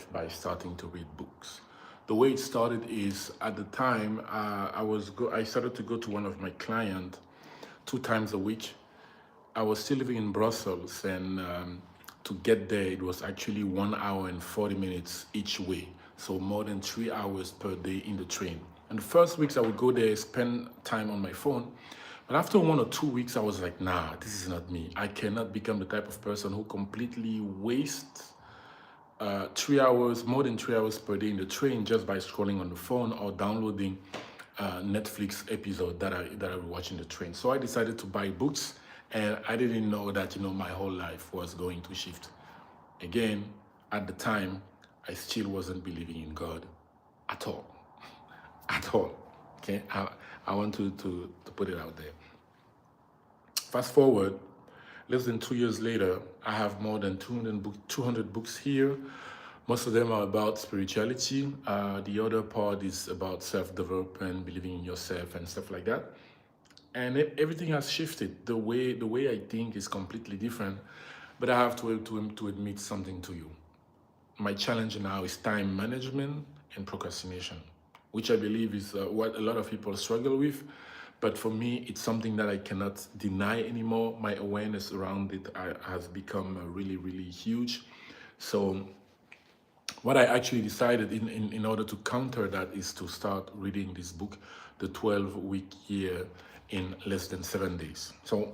life by starting to read books. The way it started is at the time I started to go to one of my clients 2 times a week. I was still living in Brussels, and to get there, it was actually 1 hour and 40 minutes each way. So more than 3 hours per day in the train. And the first weeks I would go there, spend time on my phone. But after 1 or 2 weeks, I was like, nah, this is not me. I cannot become the type of person who completely wastes 3 hours, more than 3 hours per day in the train just by scrolling on the phone or downloading Netflix episode that I would watch in the train. So I decided to buy books, and I didn't know that my whole life was going to shift. Again, at the time, I still wasn't believing in God at all, at all. Okay, I want to put it out there. Fast forward, less than 2 years later, I have more than 200 books here. Most of them are about spirituality. The other part is about self-development, believing in yourself and stuff like that. And everything has shifted. The way I think is completely different. But I have to admit something to you. My challenge now is time management and procrastination, which I believe is what a lot of people struggle with. But for me, it's something that I cannot deny anymore. My awareness around it has become really, really huge. So what I actually decided in order to counter that is to start reading this book, The 12-Week Year in Less Than 7 Days. So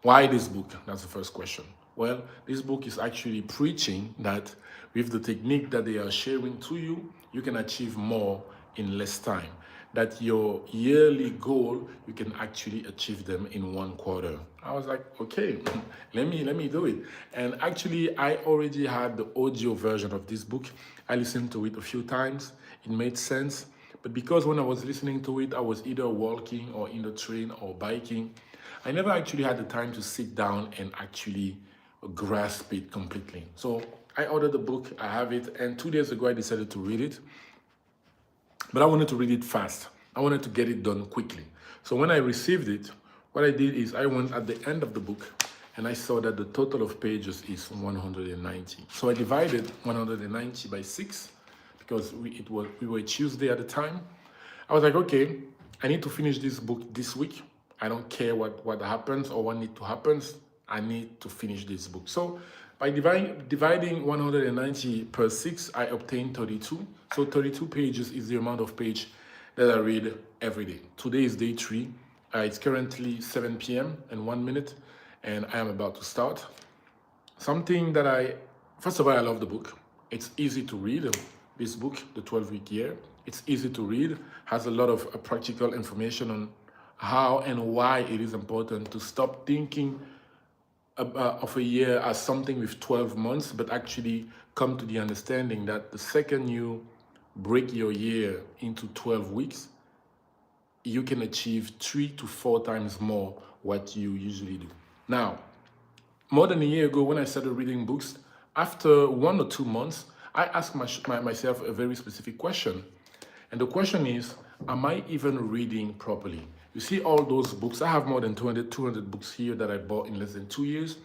why this book? That's the first question. Well, this book is actually preaching that with the technique that they are sharing to you, you can achieve more in less time. That your yearly goal, you can actually achieve them in 1 quarter. I was like, okay, let me do it. And actually, I already had the audio version of this book. I listened to it a few times. It made sense. But because when I was listening to it, I was either walking or in the train or biking, I never actually had the time to sit down and actually grasp it completely. So I ordered the book, I have it, and 2 days ago I decided to read it. But I wanted to read it fast. I wanted to get it done quickly. So when I received it, what I did is I went at the end of the book and I saw that the total of pages is 190. So I divided 190 by 6 because we were Tuesday at the time. I was like, okay, I need to finish this book this week. I don't care what happens or what needs to happen. I need to finish this book. So by dividing 190 per 6, I obtained 32. So 32 pages is the amount of page that I read every day. Today is day 3. It's currently 7 p.m. and 1 minute, and I am about to start. Something that first of all, I love the book. It's easy to read. This book, The 12-Week Year, it's easy to read, has a lot of practical information on how and why it is important to stop thinking of a year as something with 12 months, but actually come to the understanding that the second you break your year into 12 weeks, you can achieve 3 to 4 times more what you usually do. Now, more than a year ago, when I started reading books, after 1 or 2 months, I asked myself a very specific question. And the question is, am I even reading properly? You see all those books. I have more than 200 books here that I bought in less than 2 years.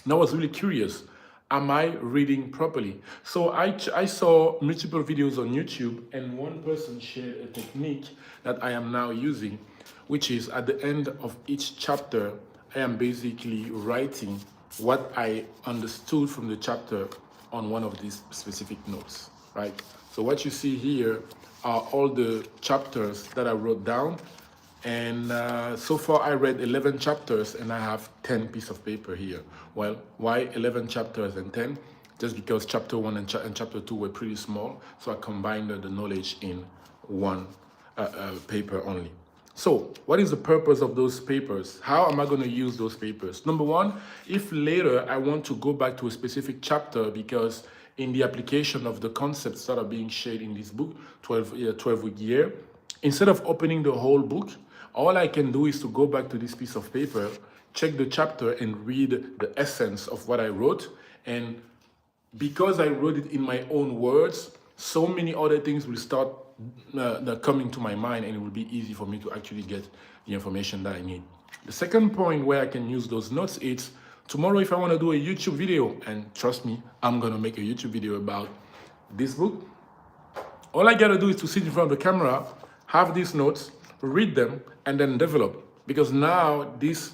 And I was really curious, am I reading properly? So I saw multiple videos on YouTube, and one person shared a technique that I am now using, which is at the end of each chapter, I am basically writing what I understood from the chapter on one of these specific notes, right? So what you see here are all the chapters that I wrote down. And so far I read 11 chapters and I have 10 pieces of paper here. Well, why 11 chapters and 10? Just because chapter 1 and chapter 2 were pretty small. So I combined the knowledge in one paper only. So what is the purpose of those papers? How am I going to use those papers? Number one, if later I want to go back to a specific chapter because in the application of the concepts that are being shared in this book, 12-Week Year, instead of opening the whole book, all I can do is to go back to this piece of paper, check the chapter and read the essence of what I wrote. And because I wrote it in my own words, so many other things will start coming to my mind, and it will be easy for me to actually get the information that I need. The second point where I can use those notes is Tomorrow, if I want to do a YouTube video, and trust me, I'm going to make a YouTube video about this book, all I got to do is to sit in front of the camera, have these notes, read them, and then develop. Because now these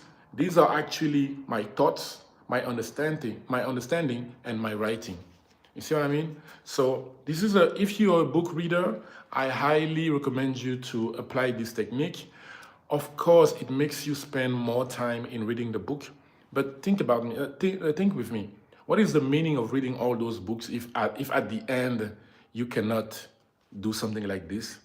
are actually my thoughts, my understanding, and my writing. You see what I mean? So this is if you're a book reader, I highly recommend you to apply this technique. Of course, it makes you spend more time in reading the book. But think about me. Think with me. What is the meaning of reading all those books if at the end you cannot do something like this?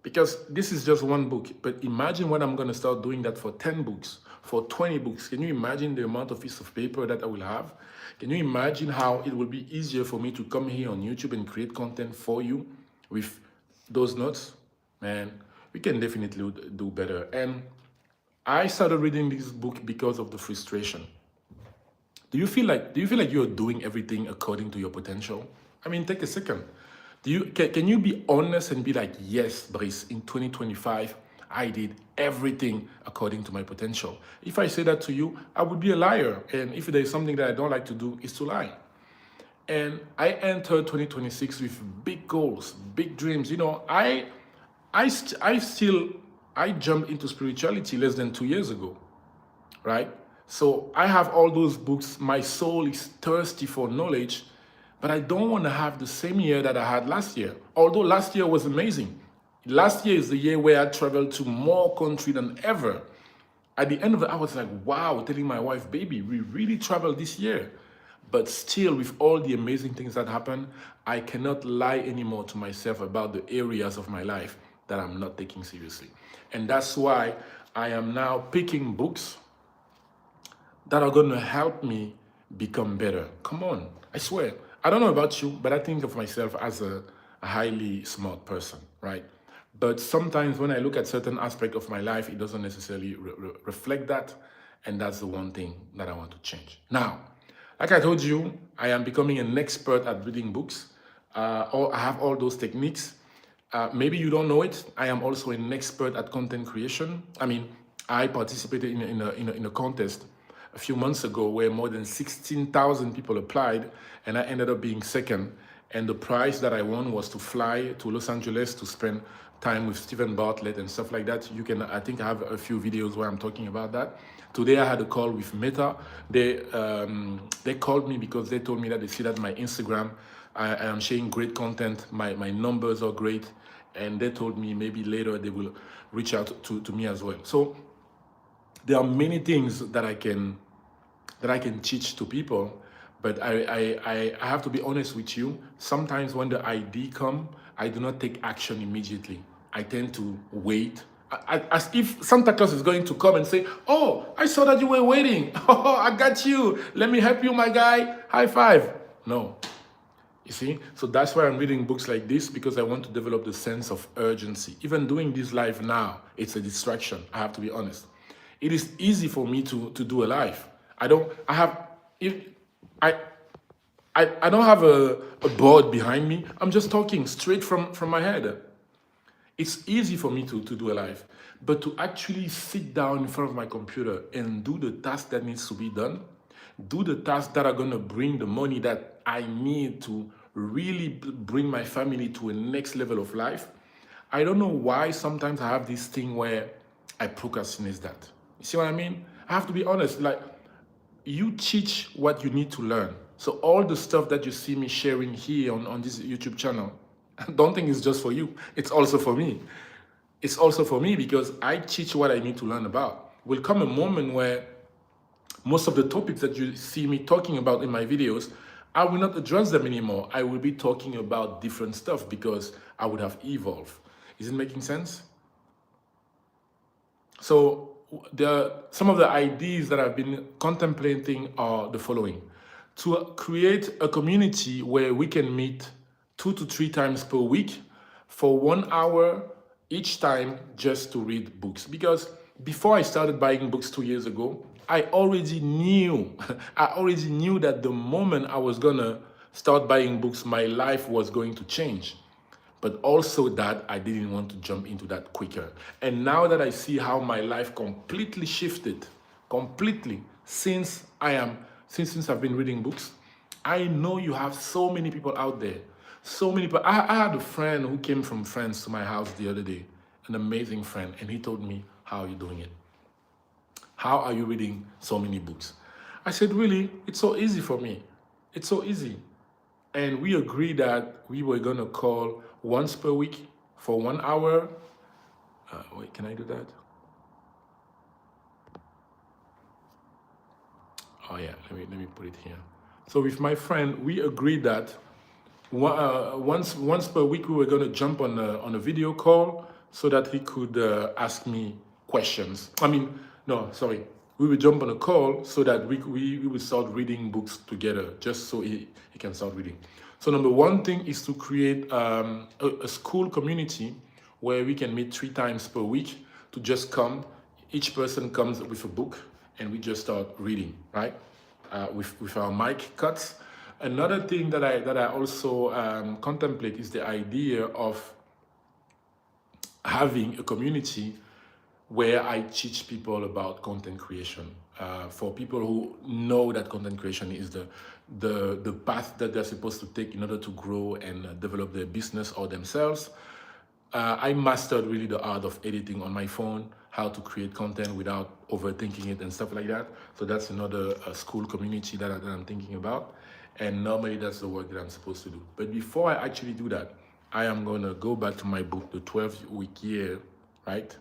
Because this is just one book. But imagine when I'm going to start doing that for 10 books, for 20 books. Can you imagine the amount of piece of paper that I will have? Can you imagine how it will be easier for me to come here on YouTube and create content for you with those notes? Man, we can definitely do better. And I started reading this book because of the frustration. Do you feel like you're doing everything according to your potential? I mean, take a second. Can you be honest and be like, yes, Brice, in 2025, I did everything according to my potential? If I say that to you, I would be a liar. And if there's something that I don't like to do, is to lie. And I entered 2026 with big goals, big dreams. You know, I jumped into spirituality less than 2 years ago, right? So I have all those books. My soul is thirsty for knowledge, but I don't want to have the same year that I had last year. Although last year was amazing. Last year is the year where I traveled to more country than ever. At the end of it, I was like, wow, telling my wife, baby, we really traveled this year. But still, with all the amazing things that happen, I cannot lie anymore to myself about the areas of my life that I'm not taking seriously. And that's why I am now picking books that are going to help me become better. Come on, I swear. I don't know about you, but I think of myself as a highly smart person, right? But sometimes when I look at certain aspects of my life, it doesn't necessarily reflect that. And that's the one thing that I want to change. Now, like I told you, I am becoming an expert at reading books. I have all those techniques. Maybe you don't know it. I am also an expert at content creation. I mean, I participated in a contest a few months ago where more than 16,000 people applied, and I ended up being second. And the prize that I won was to fly to Los Angeles to spend time with Stephen Bartlett and stuff like that. I think I have a few videos where I'm talking about that. Today I had a call with Meta. They called me because they told me that they see that my Instagram, I am sharing great content. My numbers are great. And they told me maybe later they will reach out to me as well. So there are many things that I can teach to people, but I have to be honest with you. Sometimes when the idea comes, I do not take action immediately. I tend to wait, as if Santa Claus is going to come and say, oh, I saw that you were waiting. Oh, I got you. Let me help you, my guy. High five. No. You see? So that's why I'm reading books like this, because I want to develop the sense of urgency. Even doing this live now, it's a distraction. I have to be honest. It is easy for me to do a live. I don't have a board behind me. I'm just talking straight from my head. It's easy for me to do a live, but to actually sit down in front of my computer and do the task that needs to be done, do the tasks that are going to bring the money that I need to really bring my family to a next level of life. I don't know why sometimes I have this thing where I procrastinate that. You see what I mean? I have to be honest, like, you teach what you need to learn. So all the stuff that you see me sharing here on this YouTube channel, don't think it's just for you. It's also for me. It's also for me because I teach what I need to learn about. Will come a moment where most of the topics that you see me talking about in my videos, I will not address them anymore. I will be talking about different stuff because I would have evolved. Is it making sense? So some of the ideas that I've been contemplating are the following. To create a community where we can meet 2 to 3 times per week for 1 hour each time just to read books. Because before I started buying books 2 years ago, I already knew that the moment I was gonna start buying books, my life was going to change. But also that I didn't want to jump into that quicker. And now that I see how my life completely shifted, completely, since I've been reading books, I know you have so many people out there. So many people. I had a friend who came from France to my house the other day, an amazing friend, and he told me, how are you doing it? How are you reading so many books? I said, really, it's so easy for me. It's so easy. And we agreed that we were going to call once per week for 1 hour. Wait, can I do that? Oh yeah, let me put it here. So with my friend, we agreed that once per week we were going to jump on a video call so that he could ask me questions. I mean, no, sorry. We would jump on a call so that we would start reading books together, just so he can start reading. So number one thing is to create a school community where we can meet 3 times per week to just come. Each person comes with a book and we just start reading, right? With our mic cuts. Another thing that I also contemplate is the idea of having a community where I teach people about content creation. For people who know that content creation is the path that they're supposed to take in order to grow and develop their business or themselves. I mastered really the art of editing on my phone, how to create content without overthinking it and stuff like that. So that's another school community that I'm thinking about. And normally that's the work that I'm supposed to do. But before I actually do that, I am going to go back to my book, The 12-Week Year, right?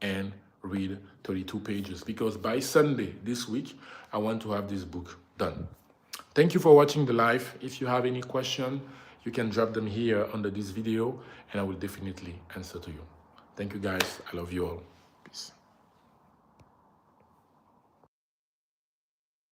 And read 32 pages. Because by Sunday this week, I want to have this book done. Thank you for watching the live. If you have any question, you can drop them here under this video and I will definitely answer to you. Thank you guys. I love you all.